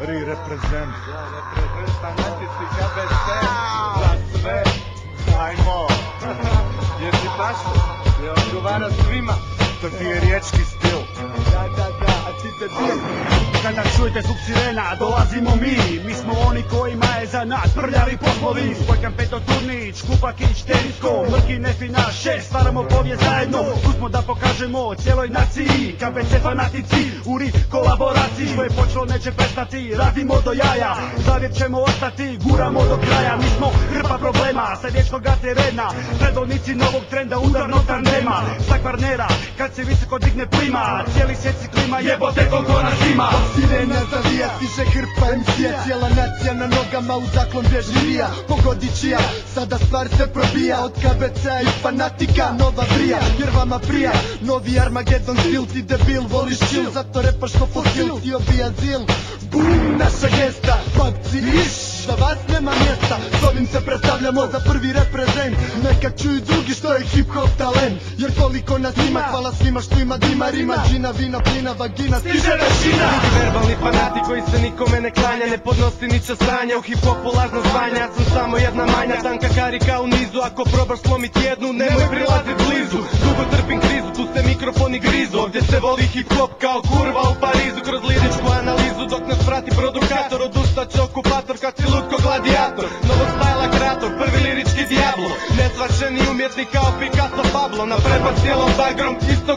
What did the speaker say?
Free represent. Fanatici KBC, za sve, ajmo. Jer ti paša, jer odgovara svima. To ti je riječki stil. Da, a ti te dio. Kada čujete zvuk sirena, dolazimo mi smo oni kojima je za nas prljavi poslovi. Spojkam Petoturnić, Kupakić, Tenisko, Mrki, Nefina, 6, stvaramo povijest zajedno. Tu smo da pokažemo cijeloj naciji, KBC fanatici, u rit kolaboraciji. Što je počelo neće prestati, radimo do jaja, zavijek ćemo ostati, guramo do kraja. Mi smo hrpa problema, sa riječkoga terena, predvodnici novog trenda, udarnog tandema. Sa Kvarnera, kad se visoko digne plima, cijeli svijet si klima, jebote koliko nas ima. Sirena zavija, stiže hrpa MC-a, cijela nacija na nogama, u zaklon bježi rija. Pogodit čija, sada stvar se probija, od KBC-a i fanatika nova brija. Jer vama prija, novi Armageddon stil, ti debil, voliš chill, zato repaš ko fosil, ti obija zil. Boom, naša gesta, babci, za vas nema mjesta, s ovim se predstavljamo za prvi reprezent. Neka čuju drugi što je hip-hop talent, jer koliko nas ima, hvala svima što ima dima, rima, džina, vina, plina, vagina, stiže vešina. Verbalni fanatik koji se nikome ne klanja, ne podnosi niča sranja, u hip-hopu lažno zvanja. Ja sam samo jedna manja, tanka karika u nizu, ako probaš slomit jednu, nemoj prilazit blizu. Dugo trpim krizu, tu se mikrofoni grizu, ovdje se voli hip-hop kao kurva u Parizu. Kroz liričku analizu dok nas prati produkator, odustaće okupator kad si lud ko gladijator. Novog stajla kreator, prvi lirički Diablo, nesvačeni umjetnik kao Picasso Pablo. Na prebac cijelom bagrom, isto